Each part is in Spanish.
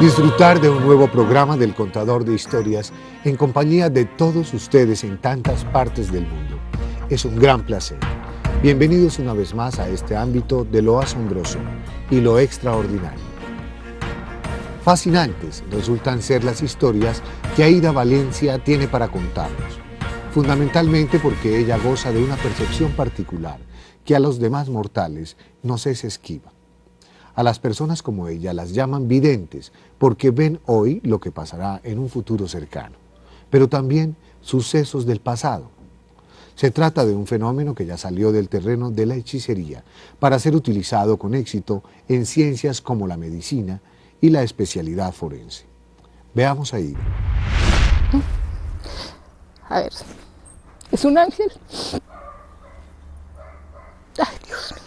Disfrutar de un nuevo programa del Contador de Historias en compañía de todos ustedes en tantas partes del mundo. Es un gran placer. Bienvenidos una vez más a este ámbito de lo asombroso y lo extraordinario. Fascinantes resultan ser las historias que Aida Valencia tiene para contarnos, fundamentalmente porque ella goza de una percepción particular que a los demás mortales nos es esquiva. A las personas como ella las llaman videntes porque ven hoy lo que pasará en un futuro cercano, pero también sucesos del pasado. Se trata de un fenómeno que ya salió del terreno de la hechicería para ser utilizado con éxito en ciencias como la medicina y la especialidad forense. Veamos ahí. A ver, ¿es un ángel? Ay, Dios mío.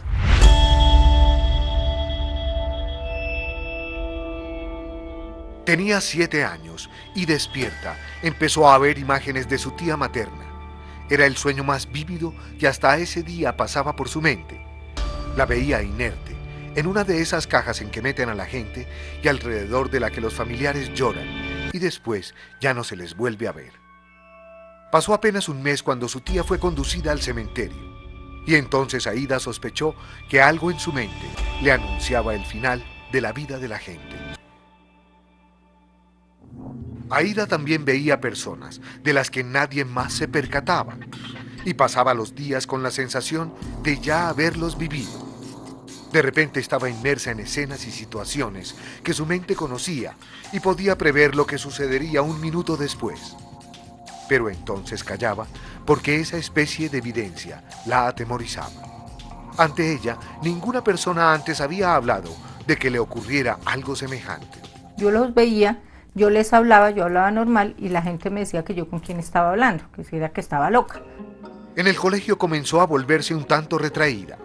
Tenía 7 años y despierta empezó a ver imágenes de su tía materna. Era el sueño más vívido que hasta ese día pasaba por su mente. La veía inerte, en una de esas cajas en que meten a la gente y alrededor de la que los familiares lloran y después ya no se les vuelve a ver. Pasó apenas un mes cuando su tía fue conducida al cementerio y entonces Aida sospechó que algo en su mente le anunciaba el final de la vida de la gente. Aida también veía personas de las que nadie más se percataba y pasaba los días con la sensación de ya haberlos vivido. De repente estaba inmersa en escenas y situaciones que su mente conocía y podía prever lo que sucedería un minuto después. Pero entonces callaba porque esa especie de evidencia la atemorizaba. Ante ella, ninguna persona antes había hablado de que le ocurriera algo semejante. Yo los veía, yo les hablaba, yo hablaba normal y la gente me decía que yo con quién estaba hablando, que si era que estaba loca. En el colegio comenzó a volverse un tanto retraída.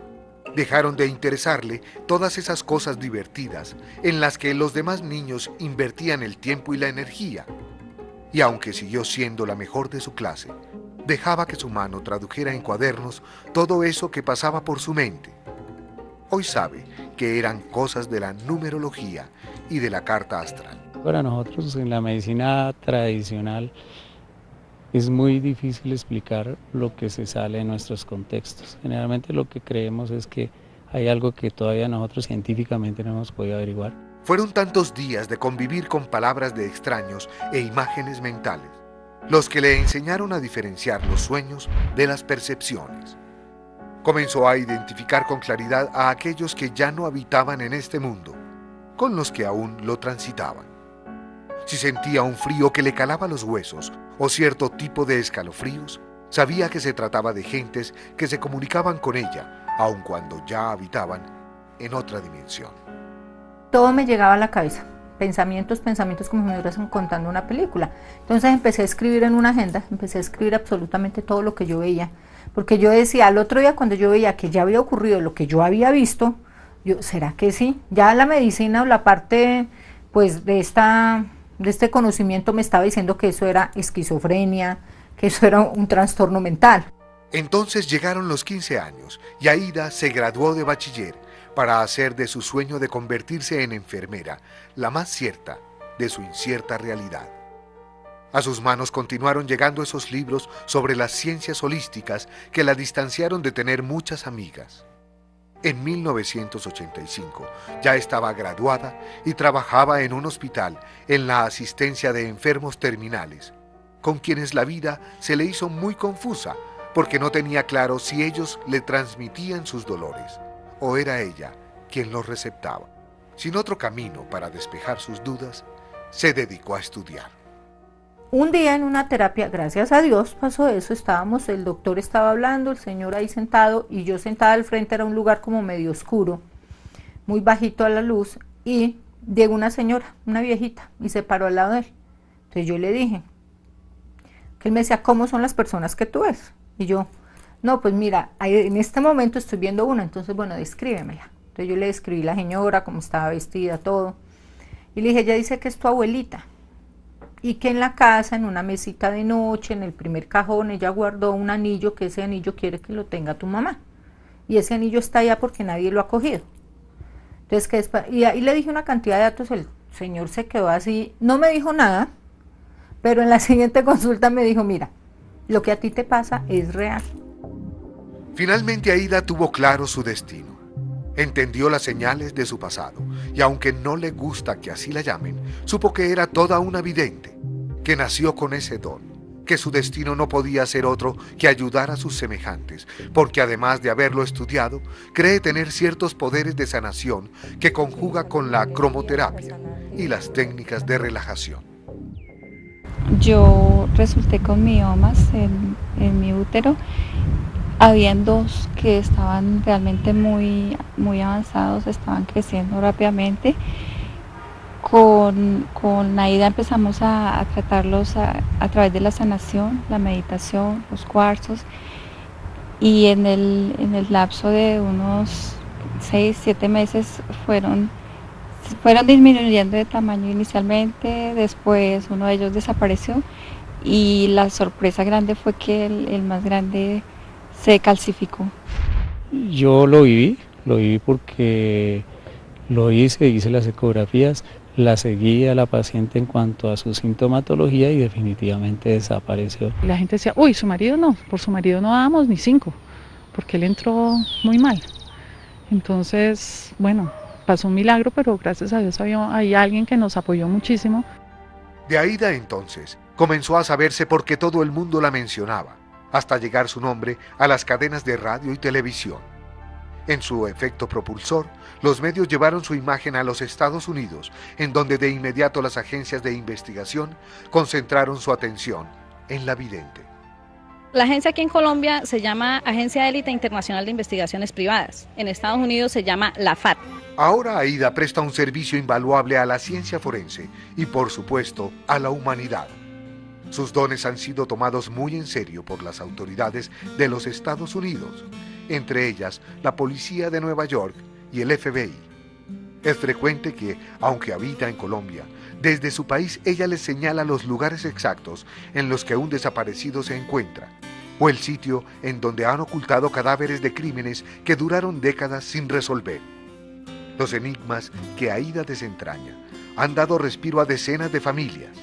Dejaron de interesarle todas esas cosas divertidas en las que los demás niños invertían el tiempo y la energía. Y aunque siguió siendo la mejor de su clase, dejaba que su mano tradujera en cuadernos todo eso que pasaba por su mente. Hoy sabe que eran cosas de la numerología y de la carta astral. Para nosotros en la medicina tradicional es muy difícil explicar lo que se sale de nuestros contextos. Generalmente lo que creemos es que hay algo que todavía nosotros científicamente no hemos podido averiguar. Fueron tantos días de convivir con palabras de extraños e imágenes mentales, los que le enseñaron a diferenciar los sueños de las percepciones. Comenzó a identificar con claridad a aquellos que ya no habitaban en este mundo, con los que aún lo transitaban. Si sentía un frío que le calaba los huesos o cierto tipo de escalofríos, sabía que se trataba de gentes que se comunicaban con ella, aun cuando ya habitaban en otra dimensión. Todo me llegaba a la cabeza, pensamientos como si me estuvieran contando una película. Entonces empecé a escribir en una agenda, empecé a escribir absolutamente todo lo que yo veía, porque yo decía, al otro día cuando yo veía que ya había ocurrido lo que yo había visto, ¿será que sí? Ya la medicina o la parte pues de este conocimiento me estaba diciendo que eso era esquizofrenia, que eso era un trastorno mental. Entonces llegaron los 15 años y Aida se graduó de bachiller para hacer de su sueño de convertirse en enfermera la más cierta de su incierta realidad. A sus manos continuaron llegando esos libros sobre las ciencias holísticas que la distanciaron de tener muchas amigas. En 1985 ya estaba graduada y trabajaba en un hospital en la asistencia de enfermos terminales, con quienes la vida se le hizo muy confusa porque no tenía claro si ellos le transmitían sus dolores o era ella quien los receptaba. Sin otro camino para despejar sus dudas, se dedicó a estudiar. Un día en una terapia, gracias a Dios pasó eso, el doctor estaba hablando, el señor ahí sentado y yo sentada al frente, era un lugar como medio oscuro, muy bajito a la luz, y llegó una señora, una viejita, y se paró al lado de él. Entonces yo le dije, que él me decía, ¿cómo son las personas que tú ves? Y yo, no, pues mira, en este momento estoy viendo una, entonces bueno, descríbemela. Entonces yo le describí la señora, cómo estaba vestida, todo, y le dije, ella dice que es tu abuelita, y que en la casa, en una mesita de noche, en el primer cajón, ella guardó un anillo, que ese anillo quiere que lo tenga tu mamá, y ese anillo está allá porque nadie lo ha cogido. Entonces, y ahí le dije una cantidad de datos, el señor se quedó así, no me dijo nada, pero en la siguiente consulta me dijo, mira, lo que a ti te pasa es real. Finalmente Aída tuvo claro su destino. Entendió las señales de su pasado y aunque no le gusta que así la llamen, supo que era toda una vidente, que nació con ese don, que su destino no podía ser otro que ayudar a sus semejantes, porque además de haberlo estudiado, cree tener ciertos poderes de sanación que conjuga con la cromoterapia y las técnicas de relajación. Yo resulté con miomas en mi útero. Habían dos que estaban realmente muy avanzados, estaban creciendo rápidamente. Con Aída empezamos a tratarlos a través de la sanación, la meditación, los cuarzos, y en el lapso de unos 6-7 meses fueron disminuyendo de tamaño inicialmente, después uno de ellos desapareció y la sorpresa grande fue que el más grande se calcificó. Yo lo viví porque lo hice las ecografías, la seguí a la paciente en cuanto a su sintomatología y definitivamente desapareció. La gente decía, uy, su marido no, por su marido no dábamos ni 5, porque él entró muy mal. Entonces, bueno, pasó un milagro, pero gracias a Dios hay alguien que nos apoyó muchísimo. De Aída entonces comenzó a saberse porque todo el mundo la mencionaba, hasta llegar su nombre a las cadenas de radio y televisión. En su efecto propulsor, los medios llevaron su imagen a los Estados Unidos, en donde de inmediato las agencias de investigación concentraron su atención en la vidente. La agencia aquí en Colombia se llama Agencia Élite Internacional de Investigaciones Privadas. En Estados Unidos se llama la FAT. Ahora Aída presta un servicio invaluable a la ciencia forense y, por supuesto, a la humanidad. Sus dones han sido tomados muy en serio por las autoridades de los Estados Unidos, entre ellas la Policía de Nueva York y el FBI. Es frecuente que, aunque habita en Colombia, desde su país ella les señala los lugares exactos en los que un desaparecido se encuentra, o el sitio en donde han ocultado cadáveres de crímenes que duraron décadas sin resolver. Los enigmas que Aída desentraña han dado respiro a decenas de familias.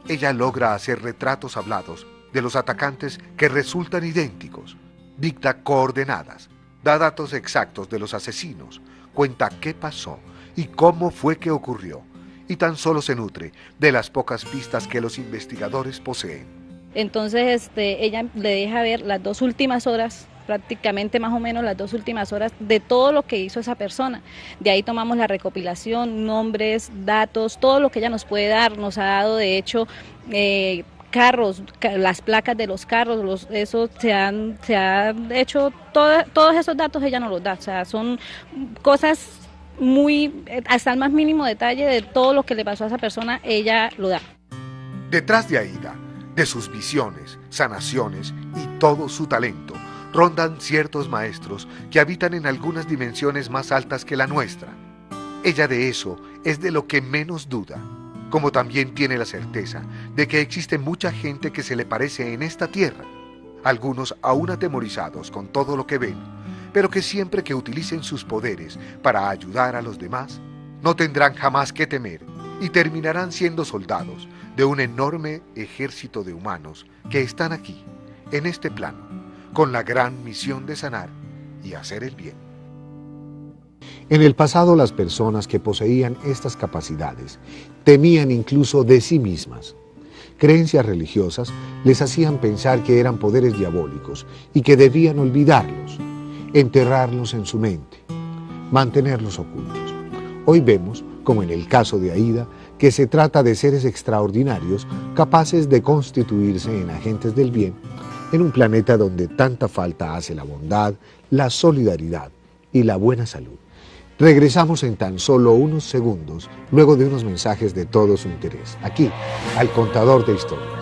Ella logra hacer retratos hablados de los atacantes que resultan idénticos, dicta coordenadas, da datos exactos de los asesinos, cuenta qué pasó y cómo fue que ocurrió, y tan solo se nutre de las pocas pistas que los investigadores poseen. Entonces ella le deja ver las 2 últimas horas, prácticamente más o menos las 2 últimas horas de todo lo que hizo esa persona. De ahí tomamos la recopilación, nombres, datos, todo lo que ella nos puede dar. Nos ha dado de hecho carros, las placas de los carros, eso se han hecho, todos esos datos ella nos los da. O sea, son cosas muy, hasta el más mínimo detalle de todo lo que le pasó a esa persona, ella lo da. Detrás de Aída, de sus visiones, sanaciones y todo su talento, rondan ciertos maestros que habitan en algunas dimensiones más altas que la nuestra. Ella de eso es de lo que menos duda, como también tiene la certeza de que existe mucha gente que se le parece en esta tierra, algunos aún atemorizados con todo lo que ven, pero que siempre que utilicen sus poderes para ayudar a los demás, no tendrán jamás que temer y terminarán siendo soldados de un enorme ejército de humanos que están aquí, en este plano, con la gran misión de sanar y hacer el bien. En el pasado, las personas que poseían estas capacidades temían incluso de sí mismas. Creencias religiosas les hacían pensar que eran poderes diabólicos y que debían olvidarlos, enterrarlos en su mente, mantenerlos ocultos. Hoy vemos, como en el caso de Aída, que se trata de seres extraordinarios capaces de constituirse en agentes del bien en un planeta donde tanta falta hace la bondad, la solidaridad y la buena salud. Regresamos en tan solo unos segundos, luego de unos mensajes de todo su interés, aquí, al Contador de Historias.